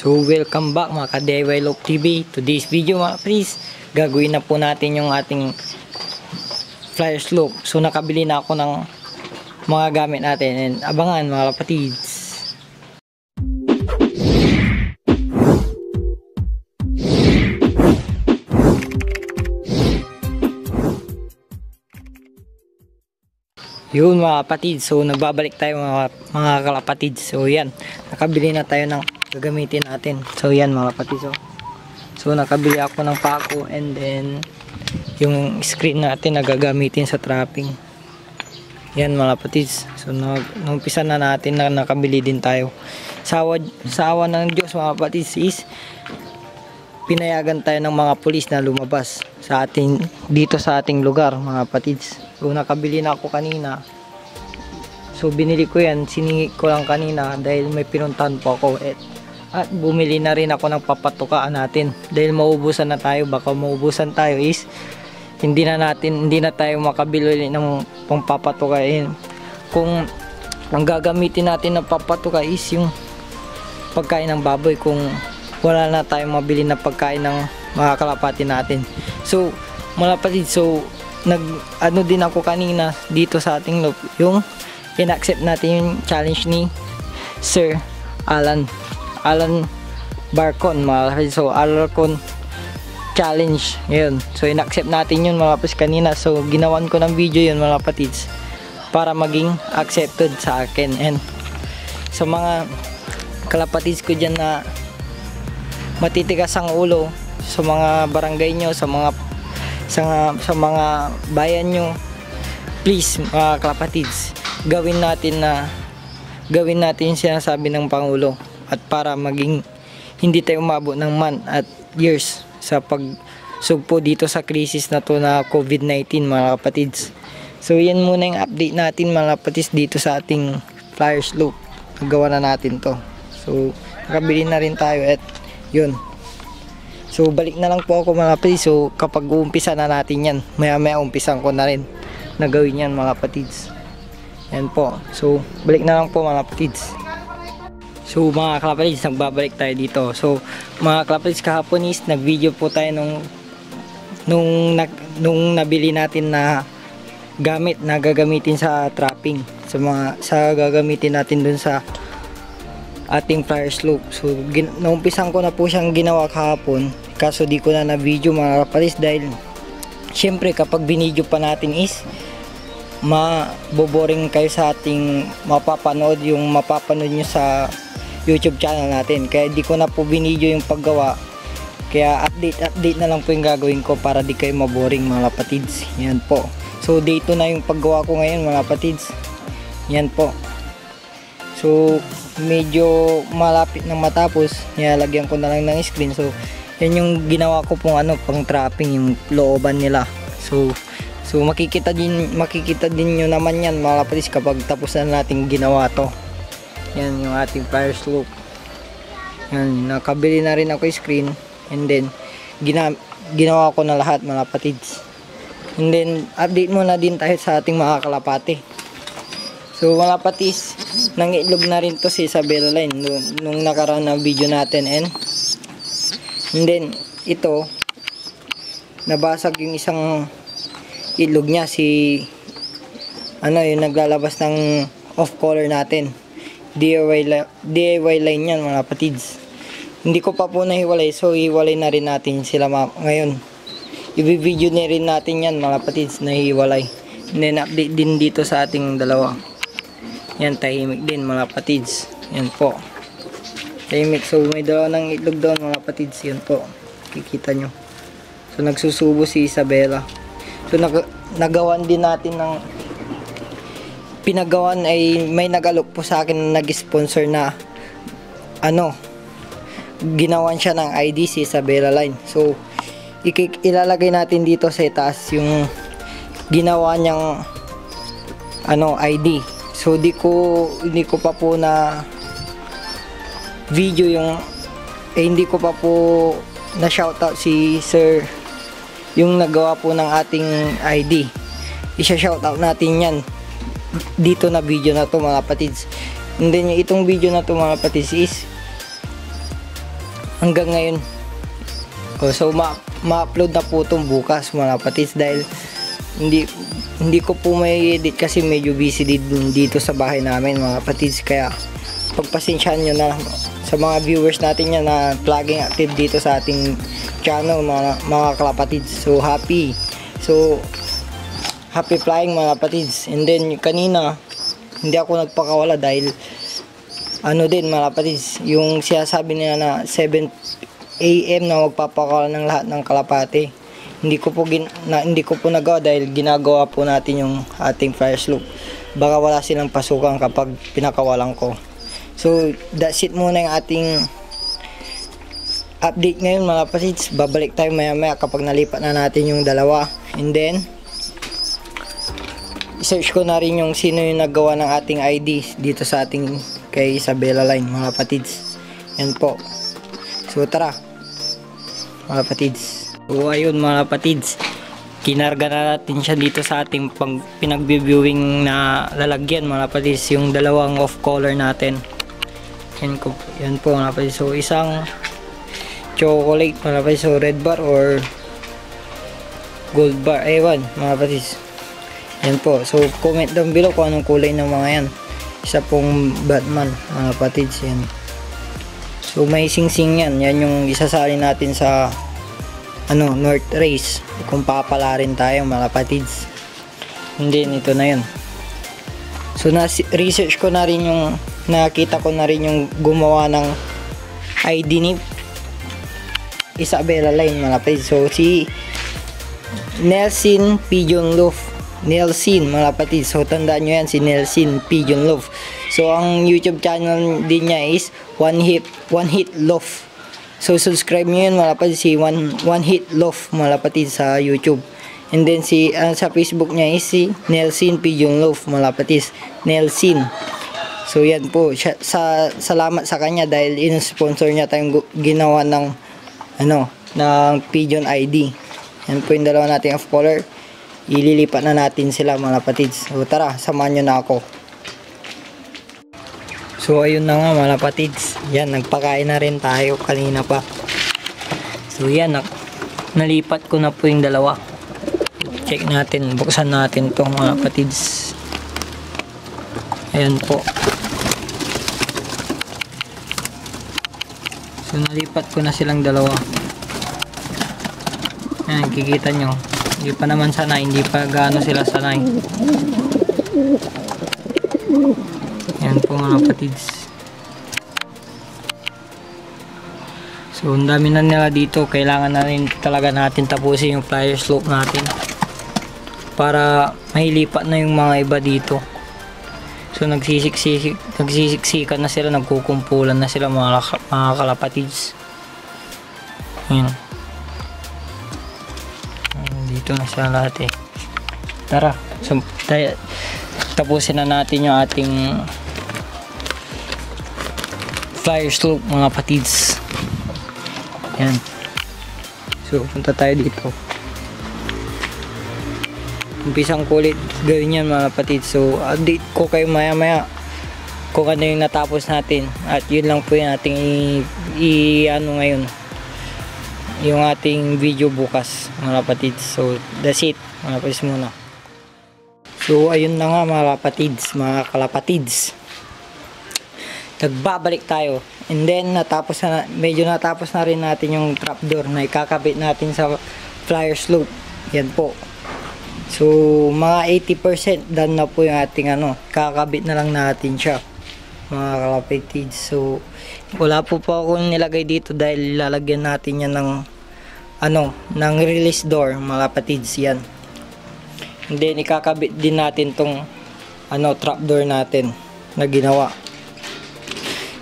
So welcome back mga ka-DIY Loop TV. Today's video mga please, gagawin na po natin yung ating flyer slope. So nakabili na ako ng mga gamit natin and abangan mga kapatids. Yun mga kapatid, so nagbabalik tayo mga kalapatid. So yan, nakabili na tayo ng gagamitin natin. So yan mga kapatid, so nakabili ako ng pako and then yung screen natin na gagamitin sa trapping. Yan mga kapatid, so numpisa na natin na nakabili din tayo. Sa awa ng Diyos mga kapatid is pinayagan tayo ng mga pulis na lumabas sa ating dito sa ating lugar mga kapatids. So nakabili na ako kanina. So binili ko yan, siningi ko lang kanina dahil may pinuntahan po ako at bumili na rin ako ng papatukaan natin dahil maubusan na tayo. Baka maubusan tayo is hindi na tayo makabili ng pangpapatukain. Kung ang gagamitin natin ng papatuka is yung pagkain ng baboy, kung wala na tayong mabili na pagkain ng mga kalapati natin. So mga kapatid, so nag-ano din ako kanina dito sa ating loop, yung in-accept natin yung challenge ni Sir Alan Barcon mga kapatid. So Alarcon challenge yun, so in-accept natin yun mga kapatid kanina. So ginawan ko ng video yun mga kapatid para maging accepted sa akin and sa mga kalapatids ko dyan na matitigas ang ulo sa mga barangay nyo, sa mga bayan nyo, please mga kalapatids, gawin natin yung sinasabi ng Pangulo at para maging hindi tayo umabot ng month at years sa pagsugpo dito sa krisis na to na COVID-19 mga kapatids. So yan muna yung update natin mga kapatids dito sa ating flyer slope. Nagawa na natin to, so nakabili na rin tayo at yun. So balik na lang po ako mga kapatids. So kapag uumpisa na natin yan, maya umpisan ko na rin na gawin yan mga kapatids. Yan po, so balik na lang po mga kapatids. So mga kalapatids, nagbabalik tayo dito. So mga kalapatids, kahapon is nag-video po tayo nung nabili natin na gamit na gagamitin sa trapping, sa gagamitin natin dun sa ating flyer slope. So naumpisan ko na po siyang ginawa kahapon, kaso di ko na video mga kapatids dahil syempre kapag binidyo pa natin is maboboring kayo sa ating mapapanood nyo sa YouTube channel natin. Kaya di ko na po binidyo yung paggawa, kaya update na lang po yung gagawin ko para di kayo maboring mga kapatids. Yan po, so day 2 na yung paggawa ko ngayon mga kapatids. Yan po, so medyo malapit nang matapos, nilalagyan ko na lang ng screen. So yan yung ginawa ko pong pang trapping, yung looban nila. So makikita din nyo naman yan mga kapatid kapag tapos na natin ginawa to. Yan yung ating flyer slope. Yan, nakabili na rin ako yung screen and then ginawa ko na lahat mga kapatid. And then update muna din tayo sa ating mga kalapati. So mga kapatis, nangitlog na rin to si Isabela Line nung nakaraan na video natin and then ito nabasag yung isang itlog niya, yung naglalabas ng off color natin. DIY line yan mga kapatids. Hindi ko pa po nahiwalay, so hiwalay na rin natin sila ngayon. I-video na rin natin yan mga kapatids, nahiwalay. And then update din dito sa ating dalawa. Yan, tahimik din mga kapatids. Yan po, tahimik. So may dalawa ng itlog doon mga kapatids. Yan po, kikita nyo. So nagsusubo si Isabela. So nagawan din natin ng pinagawan ay may nag-alok po sa akin na nag-sponsor na ginawan siya ng ID si Isabela Line. So ilalagay natin dito sa itaas yung ginawa niyang ID. So hindi ko pa po na video hindi ko pa po na shoutout si Sir yung nagawa po ng ating ID. Isa-shoutout natin yan dito na video na to mga kapatids. And then itong video na to mga kapatids is hanggang ngayon. So ma-upload na po itong bukas mga kapatids, dahil hindi ko po may edit kasi medyo busy dito sa bahay namin mga kapatids. Kaya pagpasensyahan nyo na sa mga viewers natin yan na laging active dito sa ating channel mga kalapatids. So happy flying mga kapatids. And then kanina hindi ako nagpakawala dahil ano din mga kapatids, yung sinasabi nila na 7 AM na magpapakawala ng lahat ng kalapate. Hindi ko po nagawa dahil ginagawa po natin yung ating flyer slope. Baka wala silang pasukan kapag pinakawalan ko. So that's it muna yung ating update ngayon mga kapatids. Babalik tayo maya maya kapag nalipat na natin yung dalawa. And then search ko na rin yung sino yung naggawa ng ating ID dito sa ating kay Isabela line mga kapatids. Yan po. So tara mga kapatids. So ayun mga kapatids, kinarga na natin siya dito sa ating pinag-viewing na lalagyan mga kapatids, yung dalawang off color natin. Yan po mga kapatids. So isang chocolate mga kapatids, so red bar or gold bar, ewan mga kapatids. Yan po. So comment down below kung anong kulay ng mga yan. Isa pong Batman mga kapatids. Yan. So may sing-sing yan. Yan yung isasali natin sa North Race kung papala rin tayo mga kapatids. Hindi, ito na yun. So research ko na rin yung nakita ko na rin yung gumawa ng ID ni Isabela line mga kapatids. So si Nelson Pigeon Loaf. Nelson mga kapatids. So tandaan nyo yan, si Nelson Pigeon Loaf. So ang YouTube channel din niya is One Hit Loaf. So subscribe nyo yun mga kapatids, si One Hit Loaf mga kapatids sa YouTube. And then sa Facebook niya is si Nelson Pigeon Loaf mga kapatids. Nelson. So yan po, salamat sa kanya dahil in-sponsor niya tayong ginawa ng ng Pigeon ID. Yan po yung dalawa natin off color. Ililipat na natin sila mga kapatids. So tara, samahan nyo na ako. So ayun na nga mga kapatids. Yan, nagpakain na rin tayo kanina pa. So yan, nalipat ko na po yung dalawa. Check natin, buksan natin itong mga kapatids. Ayan po. So nalipat ko na silang dalawa. Ayan, kikita nyo. Hindi pa naman sanay, hindi pa gaano sila sanay. Yan po mga kapatids. So ang dami na nila dito. Kailangan na rin talaga natin tapusin yung flyer slope natin para mahilipat na yung mga iba dito. So nagsisiksikan na sila, nagkukumpulan na sila mga kalapatids. Yan. Dito na sila lahat eh. Tara, so, tapusin na natin yung ating flyer slope mga kapatids. Yan. So punta tayo dito. Umpisang kulit gawin yan mga kapatids. So update ko kayo maya maya kung ano yung natapos natin. At yun lang po yung ating ngayon, yung ating video bukas mga kapatids. So that's it mga kapatids muna. So ayun na nga mga kapatids, mga kalapatids, nagbabalik tayo. And then medyo natapos na rin natin yung trapdoor na ikakabit natin sa flyer slope. Yan po. So mga 80% done na po yung ating kakabit na lang natin siya mga kalapatids. So wala po ako nilagay dito dahil lalagyan natin yan ng release door mga kapatids. Yan. And then ikakabit din natin tong trapdoor natin na ginawa.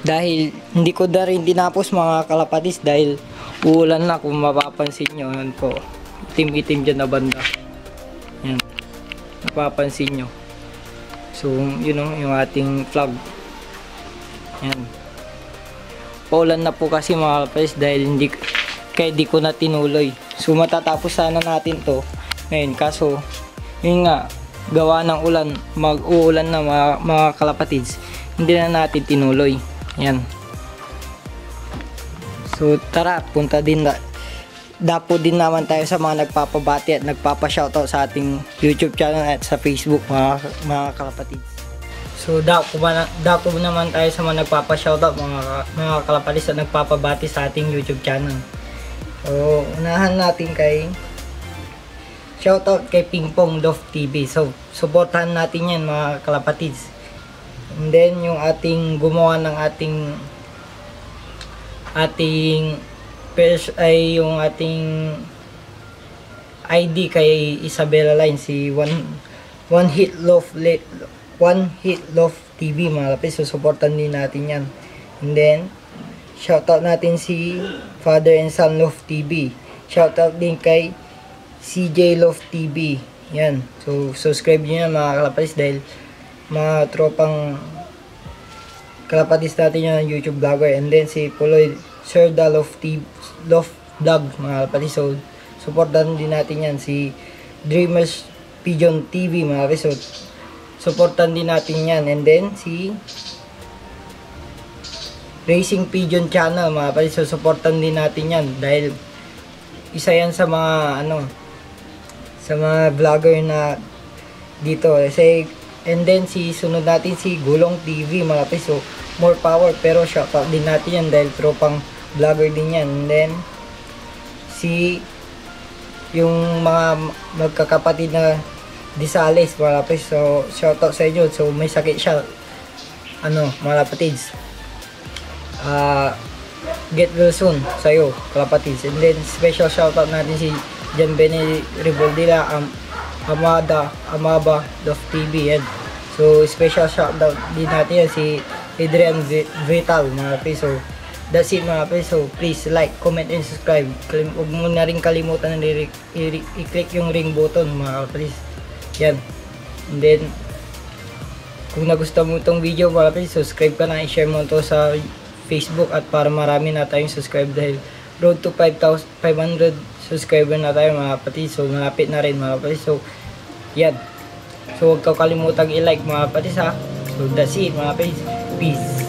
Dahil hindi ko na rin dinapos mga kalapatids dahil uulan na, kung mapapansin nyo. Yan po, itim-itim dyan na banda. Yan, mapapansin nyo. So yun yung ating flag. Yan, paulan na po kasi mga kalapatids dahil di ko na tinuloy. So matatapos sana natin to ngayon, kaso yun nga, gawa ng ulan, mag-uulan na mga kalapatids, hindi na natin tinuloy. Yan. So So tara, punta din dapo din naman tayo sa mga nagpapabati at nagpapa-shoutout sa ating YouTube channel at sa Facebook, mga kalapatids. So dako naman tayo sa mga nagpapa-shoutout, mga kalapatids at nagpapabati sa ating YouTube channel. So unahan natin kay shoutout kay Pingpong Love TV. So suportahan natin yan, mga kalapatids. And then yung ating gumawa ng ating ay yung ating ID kay Isabella Line, si One Hit Love TV, mga kapis. So supportan din natin yan. And then shoutout natin si Father and Son Love TV. Shoutout din kay CJ Love TV. Yan. So subscribe niyo yan, mga kalapis, dahil mga tropang kalapis natin yan, YouTube vlogger. And then si Puloy Sir Da Love Vlog, mga kalapis. So supportan din natin yan. Si Dreamers Pigeon TV, mga kalapis. So supportan din natin yan. And then si Racing Pigeon Channel, mga kalapis. So supportan din natin yan, dahil isa yan sa mga sa mga vlogger na dito. And then sunod natin si Gulong TV, mga kalapis. So more power, pero shoutout din natin yan dahil tropang vlogger din yan. And then yung mga magkakapatid na Disales, mga kalapis. So shoutout sa inyo. So may sakit siya, mga kalapatids, get well soon sa'yo, kalapatids. And then special shoutout natin si Jan Benny Reboldilla, Amaba Love TV yan. So special shoutout din natin yan si Adrian Vital, mga kapis. So that's it, mga kapis. So please like, comment, and subscribe. Huwag mo na rin kalimutan na i-click yung ring button, mga kapis. Yan. And then kung nagustuhan mo itong video, mga kapis, subscribe ka na, i-share mo ito sa Facebook at para marami na tayong subscribe, dahil road to 500 subscriber na tayo, mga kapatid. So malapit na rin, mga kapatid. So yan. So huwag kang kalimutang i-like, mga kapatid, ha. So that's it, mga kapatid. Peace.